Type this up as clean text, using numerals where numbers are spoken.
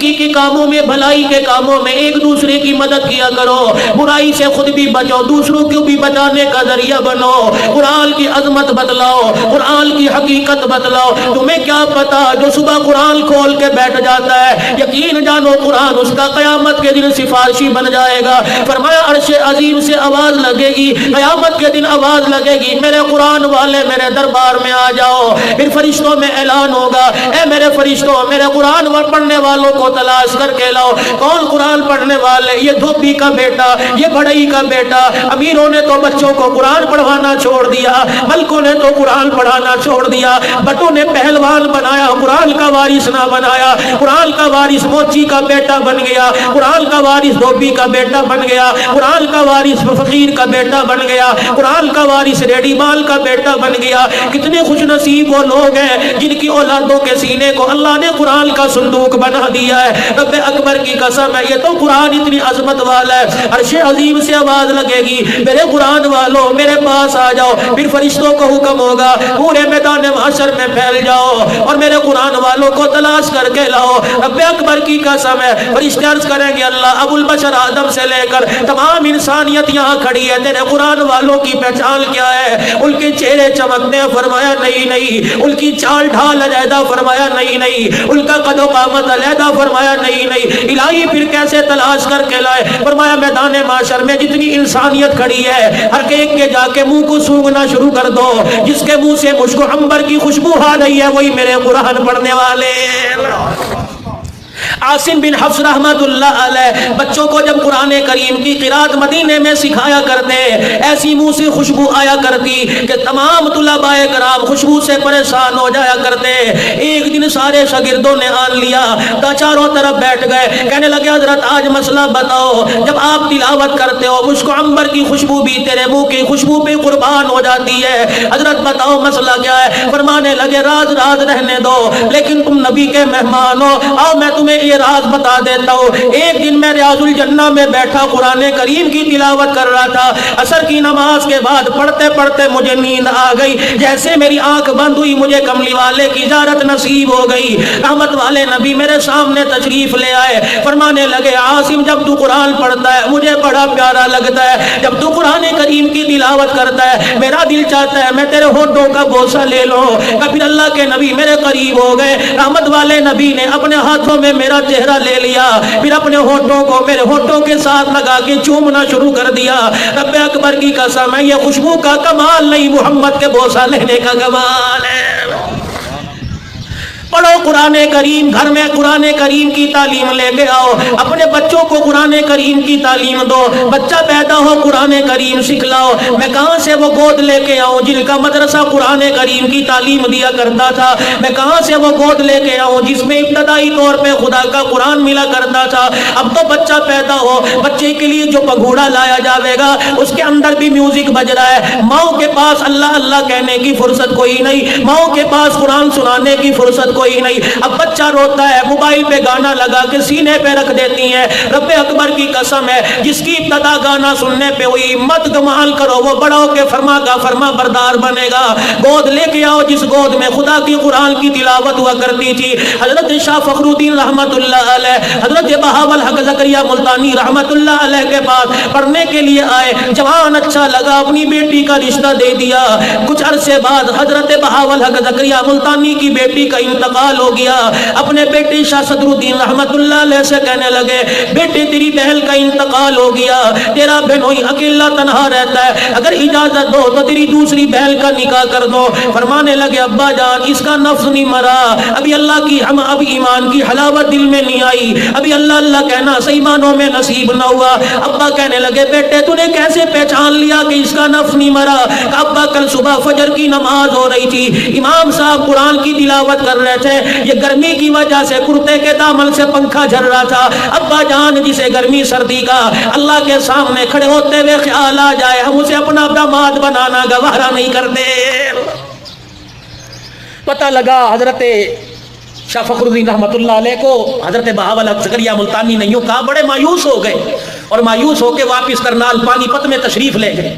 نیکی کے کاموں میں، بھلائی کے کاموں میں ایک دوسرے کی مدد کیا کرو، برائی سے خود بھی بچو، دوسروں کو بھی بچانے کا ذریعہ بنو، قرآن کی عظمت بتلاؤ، قرآن کی حقیقت بتلاؤ۔ تمہیں کیا پتا جو صبح قرآن کھول کے بیٹھ جاتا ہے، یقین جانو قرآن اس کا قیامت کے دن سفارشی بن جائے گا۔ فرمایا عرش عظیم سے آواز لگے گی، قیامت کے دن آواز لگے گی، میرے قرآن والے میرے دربار میں آ جاؤ۔ پھر فرشتوں میں اعلان ہوگا، اے میرے فرشتوں، میرے قرآن پڑھنے والوں کو تلاش کر کے لاؤ۔ کون قرآن پڑھنے والے؟ یہ دھوبی کا بیٹا، یہ بڑھئی کا بیٹا۔ امیروں نے تو بچوں کو قرآن پڑھوانا چھوڑ دیا، ملکوں نے تو قرآن پڑھانا چھوڑ دیا، بٹوں نے پہلوان بنایا، قرآن کا وارث نہ بنایا۔ قرآن کا وارث موچی کا بیٹا بن گیا، قرآن کا وارث دھوبی کا بیٹا بن گیا، قرآن کا وارث فقیر کا بیٹا بن گیا، قرآن کا وارث ریڈی مال کا بیٹا بن گیا۔ کتنے خوش نصیب وہ لوگ ہیں جن کی اولادوں کے سینے کو اللہ نے قرآن کا صندوق بنا دیا ہے۔ رب اکبر کی قسم ہے، یہ تو قرآن اتنی عظمت والا ہے۔ عرش عظیم سے آواز لگے گی، میرے قرآن والوں میرے پاس آ جاؤ۔ پھر فرشتوں کو حکم ہوگا، پورے میدان محشر میں پھیل جاؤ اور میرے قرآن والوں کو تلاش کر کے لاؤ۔ رب اکبر کی قسم ہے، فرشتے عرض کریں گے اللہ، ابو البشر آدم سے لے کر تمام انسانیت یہاں کھڑی ہے، تیرے قرآن والوں کی پہچان کیا ہے؟ ان کے چہرے چمکتے ہیں، فرمایا نہیں نہیں۔ ان کی چال ڈھال علیحدہ، فرمایا نہیں نہیں۔ ان کا قد و قامت علیحدہ، فرمایا نہیں نہیں۔ الہی پھر کیسے تلاش کر کے لائے؟ فرمایا میدان معاشر میں جتنی انسانیت کھڑی ہے، ہر ایک کے جا کے منہ کو سونگھنا شروع کر دو۔ جس کے منہ سے مشک و عنبر کی خوشبو آ رہی ہے وہی میرے قرآن پڑھنے والے۔ عاصم بن حفص رحمت اللہ علیہ بچوں کو جب قرآن کریم کی قرات مدینے میں سکھایا کرتے، ایسی منہ سے خوشبو آیا کرتی کہ تمام طلباء کرام خوشبو سے پریشان ہو جایا کرتے۔ ایک دن سارے شاگردوں نے آن لیا، چاروں طرف بیٹھ گئے، کہنے لگے حضرت آج مسئلہ بتاؤ، جب آپ تلاوت کرتے ہو مشک و عنبر کی خوشبو بھی تیرے منہ کی خوشبو پہ قربان ہو جاتی ہے، حضرت بتاؤ مسئلہ کیا ہے؟ فرمانے لگے راز راز رہنے دو، لیکن تم نبی کے مہمان ہو، آؤ میں تمہیں یہ راز بتا دیتا ہوں۔ ایک دن میں ریاض الجنہ میں بیٹھا قرآن کریم کی تلاوت کر رہا تھا، عصر کی نماز کے بعد پڑھتے پڑھتے مجھے نیند آ گئی، جیسے میری آنکھ بند ہوئی مجھے کملی والے کی زیارت نصیب ہو گئی۔ رحمت والے نبی میرے سامنے تشریف لے آئے، فرمانے لگے عاصم جب تو قرآن پڑھتا ہے مجھے بڑا پیارا لگتا ہے، جب تو قرآن کریم کی تلاوت کرتا ہے میرا دل چاہتا ہے میں تیرے ہونٹوں کا بوسہ لے لوں۔ پھر اللہ کے نبی میرے قریب ہو گئے، رحمت والے نبی نے اپنے ہاتھوں میں میرا چہرہ لے لیا، پھر اپنے ہونٹوں کو میرے ہونٹوں کے ساتھ لگا کے چومنا شروع کر دیا۔ رب اکبر کی قسم ہے، یہ خوشبو کا کمال نہیں، محمد کے بوسہ لینے کا کمال ہے۔ پڑھو قرآن کریم، گھر میں قرآن کریم کی تعلیم لے کے آؤ، اپنے بچوں کو قرآن کریم کی تعلیم دو، بچہ پیدا ہو قرآن کریم سکھلاؤ۔ میں کہاں سے وہ گود لے کے آؤں جن کا مدرسہ قرآن کریم کی تعلیم دیا کرتا تھا؟ میں کہاں سے وہ گود لے کے آؤں جس میں ابتدائی طور پہ خدا کا قرآن ملا کرتا تھا؟ اب تو بچہ پیدا ہو، بچے کے لیے جو پگھوڑا لایا جاوے گا اس کے اندر بھی میوزک بج رہا ہے، ماؤں کے پاس اللہ اللہ کہنے کی فرصت کوئی نہیں، ماؤں کے پاس قرآن سنانے کی فرصت کوئی نہیں۔ اب بچہ روتا ہے، موبائل پہ گانا لگا کے سینے پہ رکھ دیتی ہیں۔ رب اکبر کی قسم ہے، جس کی ابتدا گانا سننے پہ ہوئی مت گمان کرو وہ بڑا ہو کے فرما بردار بنے گا۔ گود لے کے آؤ جس گود میں خدا کی قرآن کی تلاوت ہوا کرتی تھی۔ حضرت شاہ فخر الدین رحمت اللہ علیہ، حضرت بہاول حق زکریہ ملتانی رحمت اللہ علیہ کے پاس پڑھنے کے لیے آئے، جوان اچھا لگا، اپنی بیٹی کا رشتہ دے دیا۔ کچھ عرصے بعد حضرت بہاول حق زکریہ ملتانی کی بیٹی کا انتقال ہو گیا۔ اپنے بیٹے شاہ صدر الدین رحمت اللہ علیہ سے کہنے لگے، بیٹے تیری بہن کا انتقال ہو گیا، تیرا بہنوئی اکیلا تنہا رہتا ہے، اگر اجازت دو تو تیری دوسری بہن کا نکاح کر دو۔ فرمانے لگے ابا جان اس کا نفس نہیں مرا، ابھی اللہ کی اب ایمان کی حلاوت دل میں نہیں آئی، ابھی اللہ اللہ کہنا صحیح معنوں میں نصیب نہ ہوا۔ ابا کہنے لگے بیٹے تو نے کیسے پہچان لیا کہ اس کا نفس نہیں مرا؟ ابا کل صبح فجر کی نماز ہو رہی تھی، امام صاحب قرآن کی تلاوت کر رہے تھے، یہ گرمی کی وجہ سے کرتے کے دامن سے پنکھا جھل رہا تھا۔ ابا جان جسے گرمی سردی کا اللہ کے سامنے کھڑے ہوتے ہوئے خیال آ جائے ہم اسے اپنا داماد بنانا گوارا نہیں کرتے۔ پتہ لگا حضرت شاہ فخر الدین رحمت اللہ علیہ کو حضرت بہاول حق زکریہ ملتانی نے یوں کہا، بڑے مایوس ہو گئے اور مایوس ہو کے واپس کرنال پانی پت میں تشریف لے گئے۔